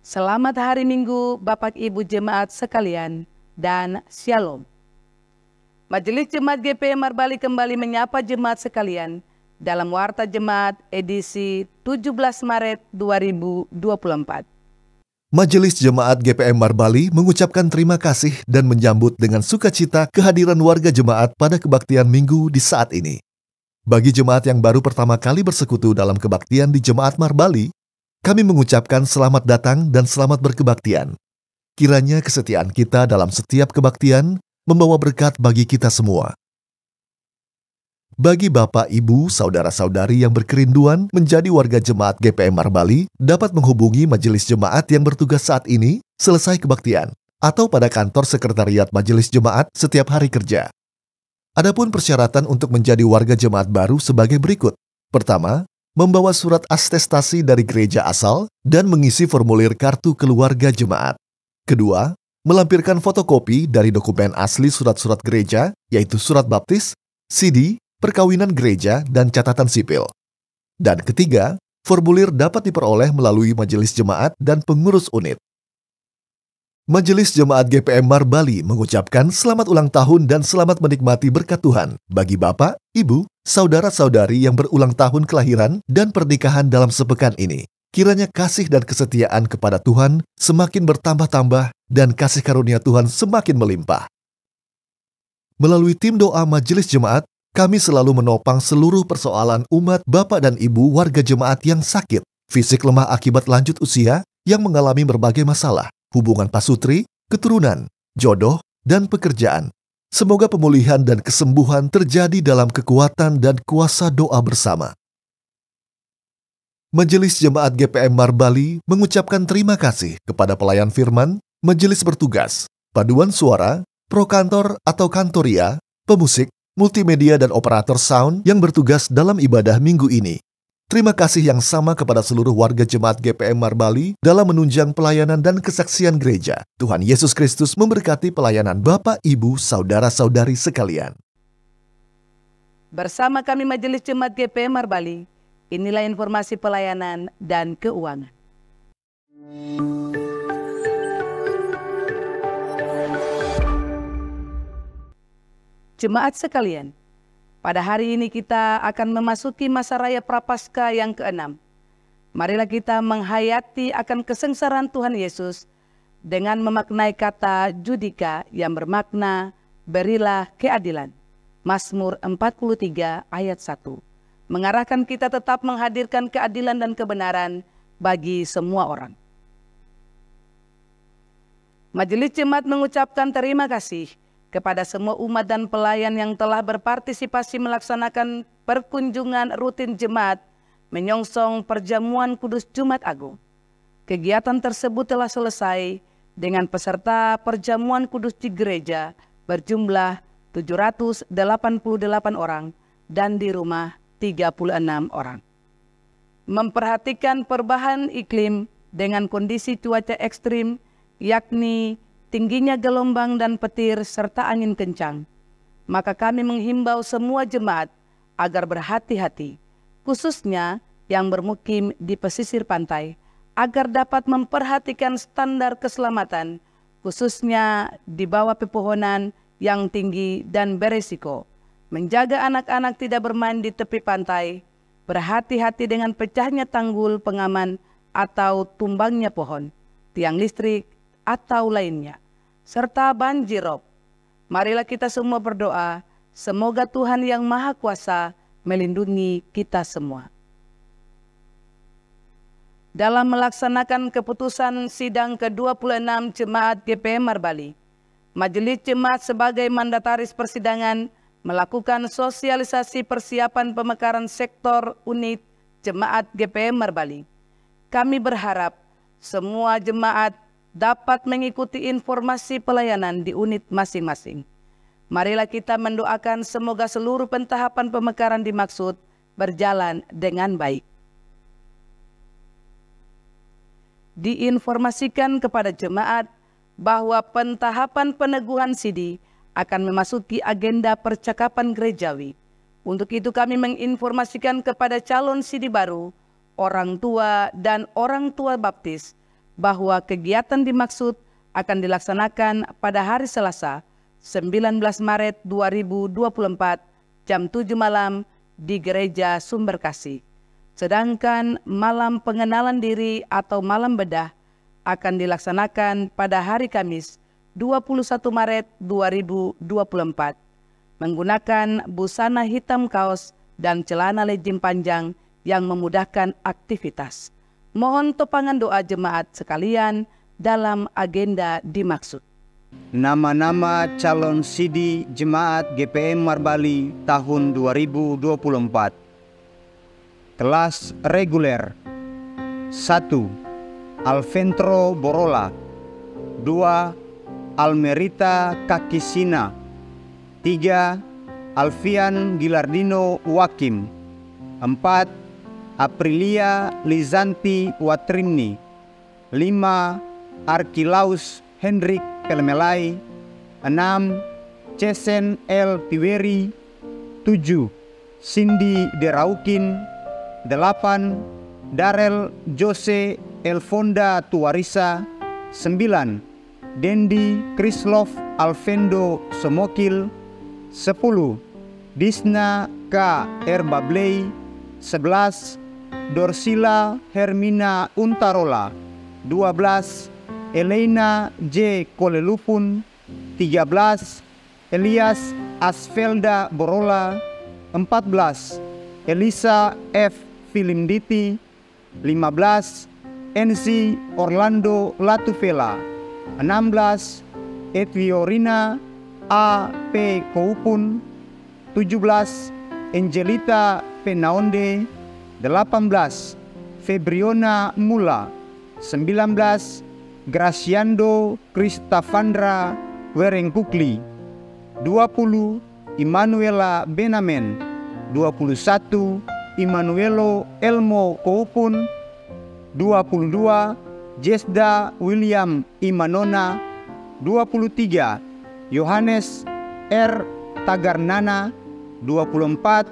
Selamat hari Minggu Bapak Ibu Jemaat sekalian dan Shalom. Majelis Jemaat GPM Marbali kembali menyapa jemaat sekalian dalam Warta Jemaat edisi 17 Maret 2024. Majelis Jemaat GPM Marbali mengucapkan terima kasih dan menyambut dengan sukacita kehadiran warga jemaat pada kebaktian Minggu di saat ini. Bagi jemaat yang baru pertama kali bersekutu dalam kebaktian di Jemaat Marbali, kami mengucapkan selamat datang dan selamat berkebaktian. Kiranya kesetiaan kita dalam setiap kebaktian membawa berkat bagi kita semua. Bagi Bapak, Ibu, Saudara-saudari yang berkerinduan menjadi warga jemaat GPM Marbali, dapat menghubungi majelis jemaat yang bertugas saat ini selesai kebaktian, atau pada kantor sekretariat majelis jemaat setiap hari kerja. Adapun persyaratan untuk menjadi warga jemaat baru sebagai berikut. Pertama, membawa surat atestasi dari gereja asal dan mengisi formulir kartu keluarga jemaat. Kedua, melampirkan fotokopi dari dokumen asli surat-surat gereja, yaitu surat baptis, CD, perkawinan gereja, dan catatan sipil. Dan ketiga, formulir dapat diperoleh melalui majelis jemaat dan pengurus unit. Majelis Jemaat GPM Marbali mengucapkan selamat ulang tahun dan selamat menikmati berkat Tuhan bagi Bapak, Ibu, Saudara-saudari yang berulang tahun kelahiran dan pernikahan dalam sepekan ini. Kiranya kasih dan kesetiaan kepada Tuhan semakin bertambah-tambah dan kasih karunia Tuhan semakin melimpah. Melalui tim doa Majelis Jemaat, kami selalu menopang seluruh persoalan umat Bapak dan Ibu warga jemaat yang sakit, fisik lemah akibat lanjut usia, yang mengalami berbagai masalah, hubungan pasutri, keturunan, jodoh, dan pekerjaan. Semoga pemulihan dan kesembuhan terjadi dalam kekuatan dan kuasa doa bersama. Majelis Jemaat GPM Marbali mengucapkan terima kasih kepada pelayan firman, majelis bertugas, paduan suara, prokantor atau kantoria, pemusik, multimedia dan operator sound yang bertugas dalam ibadah minggu ini. Terima kasih yang sama kepada seluruh warga jemaat GPM Marbali dalam menunjang pelayanan dan kesaksian gereja. Tuhan Yesus Kristus memberkati pelayanan Bapak, Ibu, Saudara-saudari sekalian. Bersama kami Majelis Jemaat GPM Marbali, inilah informasi pelayanan dan keuangan. Jemaat sekalian, pada hari ini kita akan memasuki masa raya Prapaskah yang ke-6. Marilah kita menghayati akan kesengsaraan Tuhan Yesus dengan memaknai kata judika yang bermakna berilah keadilan. Mazmur 43 ayat 1. Mengarahkan kita tetap menghadirkan keadilan dan kebenaran bagi semua orang. Majelis Jemaat mengucapkan terima kasih kepada semua umat dan pelayan yang telah berpartisipasi melaksanakan perkunjungan rutin jemaat menyongsong perjamuan kudus Jumat Agung. Kegiatan tersebut telah selesai dengan peserta perjamuan kudus di gereja berjumlah 788 orang dan di rumah 36 orang. Memperhatikan perubahan iklim dengan kondisi cuaca ekstrim, yakni tingginya gelombang dan petir serta angin kencang, maka kami menghimbau semua jemaat agar berhati-hati, khususnya yang bermukim di pesisir pantai, agar dapat memperhatikan standar keselamatan, khususnya di bawah pepohonan yang tinggi dan beresiko, menjaga anak-anak tidak bermain di tepi pantai, berhati-hati dengan pecahnya tanggul pengaman atau tumbangnya pohon, tiang listrik, atau lainnya, serta banjirop. Marilah kita semua berdoa, semoga Tuhan yang Maha Kuasa melindungi kita semua. Dalam melaksanakan keputusan sidang ke-26 Jemaat GPM Marbali, Majelis Jemaat sebagai mandataris persidangan melakukan sosialisasi persiapan pemekaran sektor unit Jemaat GPM Marbali. Kami berharap semua jemaat dapat mengikuti informasi pelayanan di unit masing-masing. Marilah kita mendoakan semoga seluruh pentahapan pemekaran dimaksud berjalan dengan baik. Diinformasikan kepada jemaat bahwa pentahapan peneguhan CD akan memasuki agenda percakapan gerejawi. Untuk itu kami menginformasikan kepada calon CD baru, orang tua dan orang tua baptis bahwa kegiatan dimaksud akan dilaksanakan pada hari Selasa, 19 Maret 2024, jam 7 malam di Gereja Sumberkasih. Sedangkan malam pengenalan diri atau malam bedah akan dilaksanakan pada hari Kamis, 21 Maret 2024, menggunakan busana hitam kaos dan celana legging panjang yang memudahkan aktivitas. Mohon topangan doa jemaat sekalian dalam agenda dimaksud. Nama-nama calon sidi Jemaat GPM Marbali tahun 2024. Kelas reguler 1. Alventro Borola 2. Almerita Kakisina 3. Alfian Gilardino Wakim 4. Aprilia Lizanti Watrimni 5. Arkilaus Hendrik Kelmelai 6. Cesen L. Tiweri 7. Cindy Deraukin 8. Darel Jose Elfonda Tuarisa 9. Dendi Krislov Alfendo Somokil 10. Disna K. Erbablei 11. Dorsila Hermina Untarola 12. Elena J. Kolelupun 13. Elias Asfelda Borola 14. Elisa F. Filimditi 15. NC Orlando Latufela 16. Edwiorina A. P. Koupun 17. Angelita Penaonde 18. Febriona Mula 19. Graciando Kristafandra Werengkukli 20. Immanuela Benamen 21. Immanuelo Elmo Koupun 22. Jesda William Imanona 23. Yohanes R. Tagarnana 24.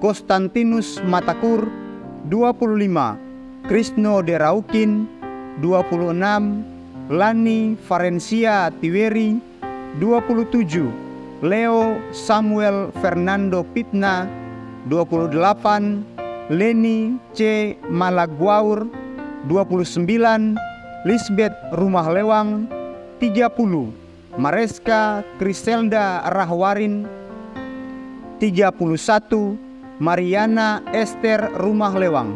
Konstantinus Matakur 25. Krisno Deraukin 26. Lani Farencia Tiweri 27. Leo Samuel Fernando Pitna 28. Leni C. Malagwaur 29. Lisbeth Rumah Lewang 30. Mareska Kriselda Rahwarin 31. Mariana Esther Rumah Lewang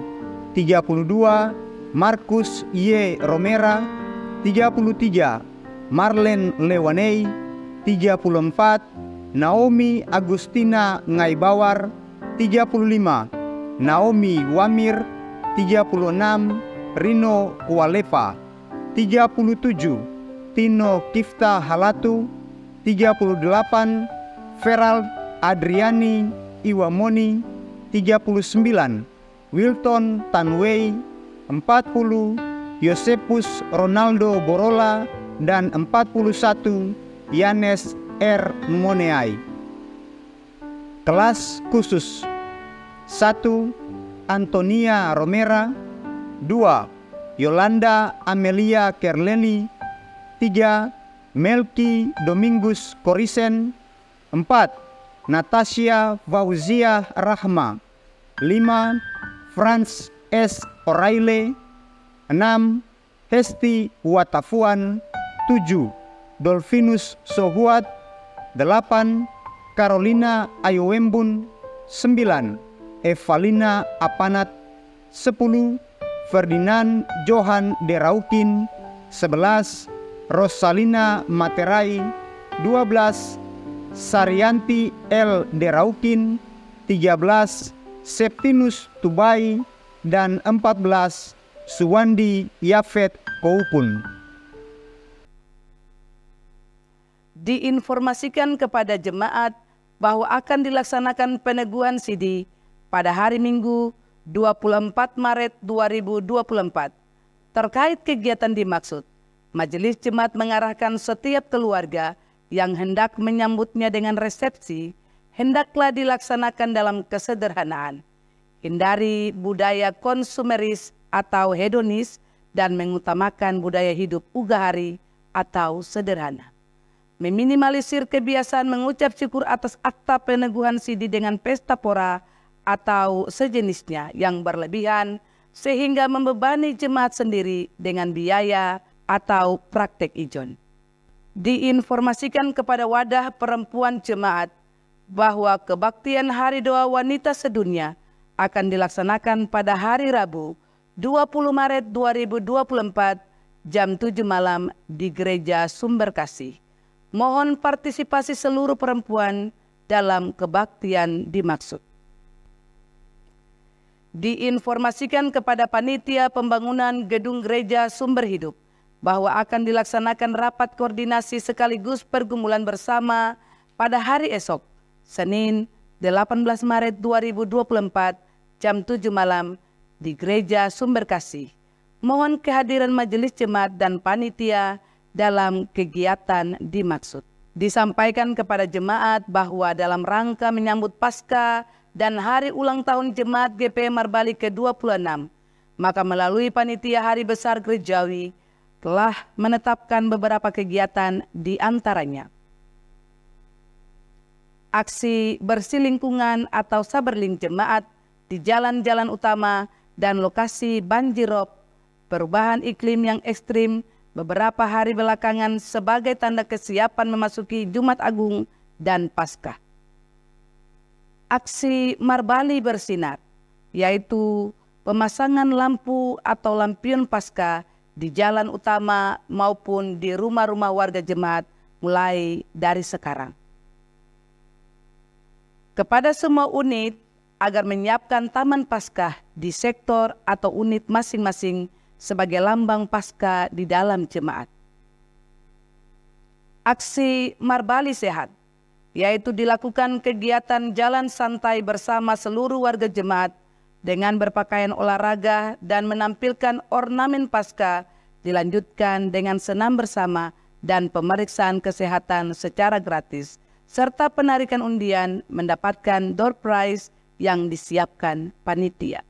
32. Markus Y. Romera 33. Marlen Lewanei 34. Naomi Agustina Ngaibawar 35. Naomi Wamir 36. Rino Kualepa 37. Tino Kifta Halatu 38. Ferald Adriani Iwamoni 39. Wilton Tanway 40. Yosepus Ronaldo Borola dan 41. Yanes R. Moneai. Kelas khusus 1. Antonia Romera 2. Yolanda Amelia Kerleli 3. Melki Domingus Korisen 4. Natasha Fauzia Rahma 5. Franz S. O'Reilly 6. Hesti Watafuan 7. Dolfinus Sohuat 8. Carolina Ayowembun 9. Evalina Apanat 10. Ferdinand Johan Deraukin 11. Rosalina Materai 12. Saryanti L. Deraukin 13. Septinus Tubai dan 14. Suwandi Yafet Koupun. Diinformasikan kepada jemaat bahwa akan dilaksanakan peneguhan sidi pada hari Minggu 24 Maret 2024. Terkait kegiatan dimaksud, Majelis Jemaat mengarahkan setiap keluarga yang hendak menyambutnya dengan resepsi, hendaklah dilaksanakan dalam kesederhanaan. Hindari budaya konsumeris atau hedonis dan mengutamakan budaya hidup ugahari atau sederhana. Meminimalisir kebiasaan mengucap syukur atas akta peneguhan sidi dengan pesta pora atau sejenisnya yang berlebihan sehingga membebani jemaat sendiri dengan biaya atau praktek ijon. Diinformasikan kepada wadah perempuan jemaat bahwa kebaktian Hari Doa Wanita Sedunia akan dilaksanakan pada hari Rabu 20 Maret 2024 jam 7 malam di Gereja Sumber Kasih. Mohon partisipasi seluruh perempuan dalam kebaktian dimaksud. Diinformasikan kepada panitia pembangunan gedung gereja Sumber Hidup bahwa akan dilaksanakan rapat koordinasi sekaligus pergumulan bersama pada hari esok, Senin 18 Maret 2024 jam 7 malam di Gereja Sumber Kasih. Mohon kehadiran majelis jemaat dan panitia dalam kegiatan dimaksud. Disampaikan kepada jemaat bahwa dalam rangka menyambut Paskah dan hari ulang tahun Jemaat GPM Marbali ke-26, maka melalui panitia Hari Besar Gerejawi telah menetapkan beberapa kegiatan di antaranya aksi bersih lingkungan atau saberling jemaat di jalan-jalan utama dan lokasi banjirop, perubahan iklim yang ekstrim beberapa hari belakangan sebagai tanda kesiapan memasuki Jumat Agung dan Paskah. Aksi Marbali Bersinar, yaitu pemasangan lampu atau lampion Paskah di jalan utama maupun di rumah-rumah warga jemaat mulai dari sekarang. Kepada semua unit agar menyiapkan Taman Paskah di sektor atau unit masing-masing sebagai lambang Paskah di dalam jemaat. Aksi Marbali Sehat, yaitu dilakukan kegiatan jalan santai bersama seluruh warga jemaat dengan berpakaian olahraga dan menampilkan ornamen Paskah, dilanjutkan dengan senam bersama dan pemeriksaan kesehatan secara gratis, serta penarikan undian mendapatkan door prize yang disiapkan panitia.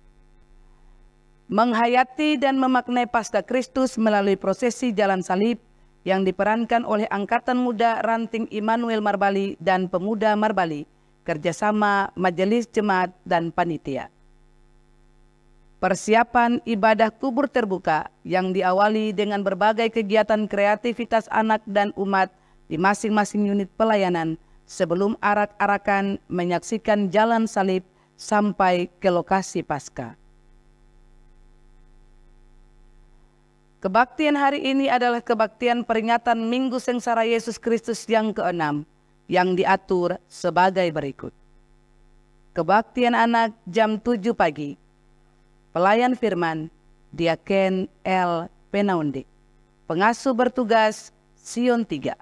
Menghayati dan memaknai Paskah Kristus melalui prosesi jalan salib yang diperankan oleh Angkatan Muda Ranting Immanuel Marbali dan Pemuda Marbali, kerjasama majelis jemaat dan panitia. Persiapan ibadah kubur terbuka yang diawali dengan berbagai kegiatan kreativitas anak dan umat di masing-masing unit pelayanan sebelum arak-arakan menyaksikan jalan salib sampai ke lokasi Paskah. Kebaktian hari ini adalah kebaktian peringatan Minggu Sengsara Yesus Kristus yang ke-6 yang diatur sebagai berikut. Kebaktian anak jam 7 pagi. Pelayan firman Diaken L. Penaundik. Pengasuh bertugas Sion 3.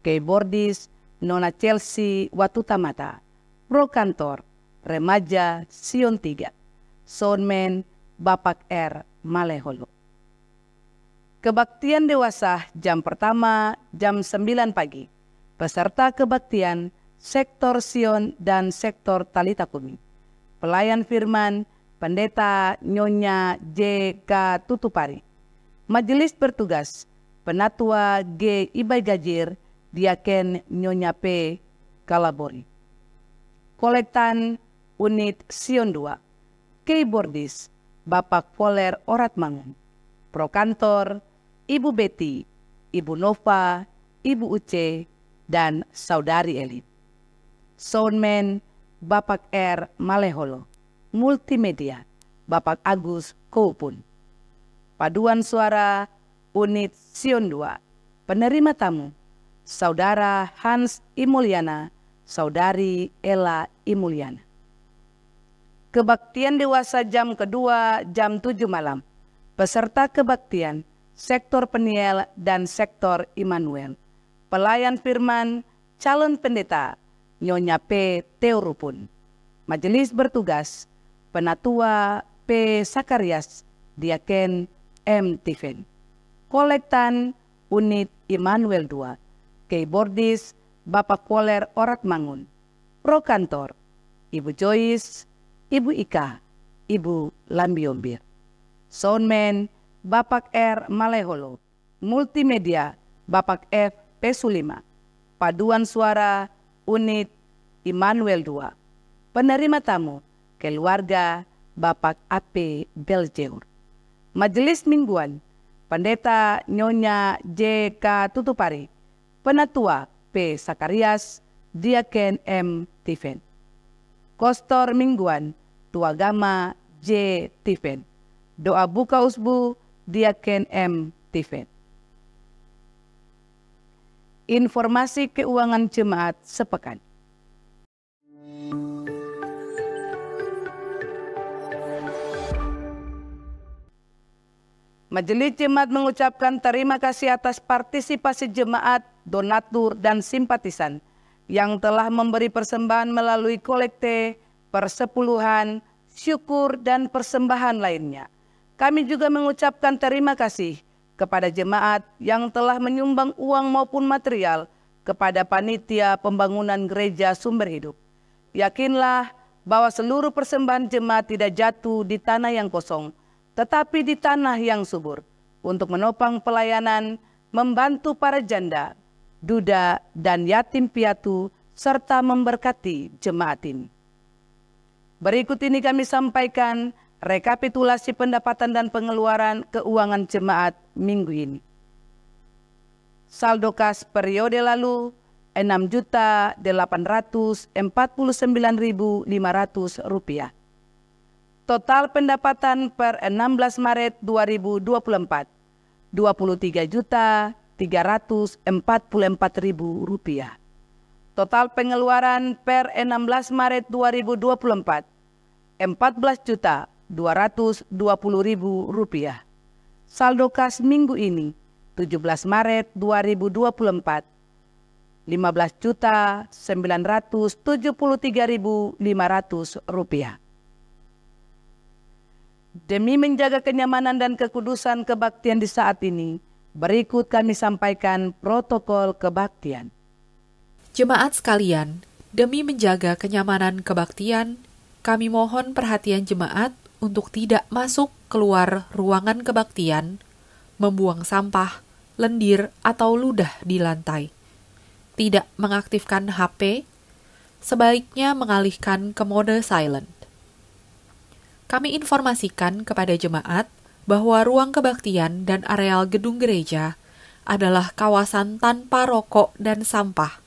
Keyboardis Nona Chelsea Watutamata. Pro kantor Remaja Sion 3. Soundman Bapak R. Maleholo. Kebaktian dewasa jam pertama jam 9 pagi. Peserta kebaktian sektor Sion dan sektor Talita Kumi. Pelayan firman Pendeta Nyonya J.K. Tutupari. Majelis bertugas Penatua G. Ibai Gajir, Diaken Nyonya P. Kalabori. Kolektan unit Sion 2. Keyboardis Bapak Poler Oratmangun. Pro kantor Ibu Betty, Ibu Nova, Ibu Uce, dan Saudari Elin. Soundman Bapak R. Maleholo. Multimedia Bapak Agus Koupun. Paduan suara unit Sion 2. Penerima tamu Saudara Hans Imulyana, Saudari Ella Imulyana. Kebaktian dewasa jam kedua jam 7 malam. Peserta kebaktian sektor Peniel dan sektor Immanuel. Pelayan firman calon pendeta Nyonya P. Teorupun. Majelis bertugas Penatua P. Sakarias, Diaken M. Tiven. Kolektan unit Immanuel 2. Keyboardis Bapak Poler Oratmangun. Pro kantor Ibu Joyce, Ibu Ika, Ibu Lambiombir. Soundman Bapak R. Maleholo. Multimedia, Bapak F. Pesulima. Paduan suara, Unit Immanuel II. Penerima tamu, keluarga Bapak AP Beljeur. Majelis Mingguan, Pendeta Nyonya J.K. Tutupari. Penatua P. Sakarias, Diaken M. Tiven. Kostor Mingguan, Tuagama J. Tiven. Doa buka usbu, Diaken M. Tiven. Informasi keuangan jemaat sepekan. Majelis Jemaat mengucapkan terima kasih atas partisipasi jemaat, donatur, dan simpatisan yang telah memberi persembahan melalui kolekte, persepuluhan, syukur, dan persembahan lainnya. Kami juga mengucapkan terima kasih kepada jemaat yang telah menyumbang uang maupun material kepada panitia pembangunan gereja Sumber Hidup. Yakinlah bahwa seluruh persembahan jemaat tidak jatuh di tanah yang kosong, tetapi di tanah yang subur, untuk menopang pelayanan, membantu para janda, duda, dan yatim piatu, serta memberkati jemaat ini. Berikut ini kami sampaikan rekapitulasi pendapatan dan pengeluaran keuangan jemaat minggu ini. Saldo kas periode lalu Rp6.849.500. Total pendapatan per 16 Maret 2024, Rp23.344.000. Total pengeluaran per 16 Maret 2024, Rp14.220.000. Saldo kas minggu ini, 17 Maret 2024, Rp15.973.500. Demi menjaga kenyamanan dan kekudusan kebaktian di saat ini, berikut kami sampaikan protokol kebaktian. Jemaat sekalian, demi menjaga kenyamanan kebaktian, kami mohon perhatian jemaat untuk tidak masuk keluar ruangan kebaktian, membuang sampah, lendir, atau ludah di lantai. Tidak mengaktifkan HP, sebaiknya mengalihkan ke mode silent. Kami informasikan kepada jemaat bahwa ruang kebaktian dan areal gedung gereja adalah kawasan tanpa rokok dan sampah.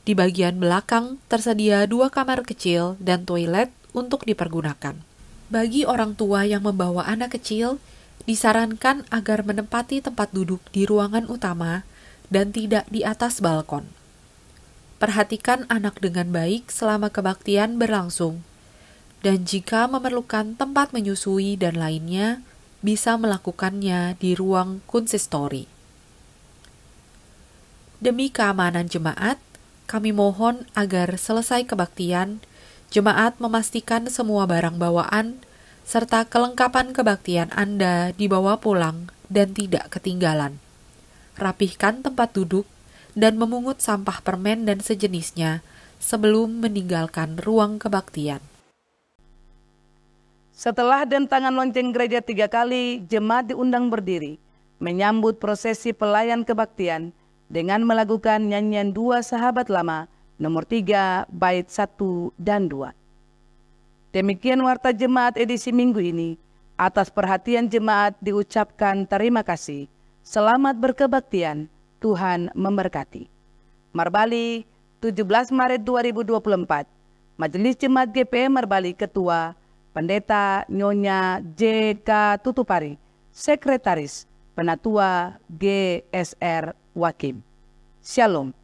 Di bagian belakang tersedia 2 kamar kecil dan toilet untuk dipergunakan. Bagi orang tua yang membawa anak kecil, disarankan agar menempati tempat duduk di ruangan utama dan tidak di atas balkon. Perhatikan anak dengan baik selama kebaktian berlangsung. Dan jika memerlukan tempat menyusui dan lainnya, bisa melakukannya di ruang konsistori. Demi keamanan jemaat, kami mohon agar selesai kebaktian, jemaat memastikan semua barang bawaan serta kelengkapan kebaktian Anda dibawa pulang dan tidak ketinggalan. Rapihkan tempat duduk dan memungut sampah permen dan sejenisnya sebelum meninggalkan ruang kebaktian. Setelah dentangan lonceng gereja 3 kali, jemaat diundang berdiri, menyambut prosesi pelayan kebaktian dengan melakukan nyanyian 2 sahabat lama, nomor 3, bait 1 dan 2. Demikian warta jemaat edisi minggu ini. Atas perhatian jemaat diucapkan terima kasih. Selamat berkebaktian, Tuhan memberkati. Marbali, 17 Maret 2024, Majelis Jemaat GPM Marbali Ketua, Pendeta Nyonya J.K. Tutupari, Sekretaris, Penatua GSR Wakim. Shalom.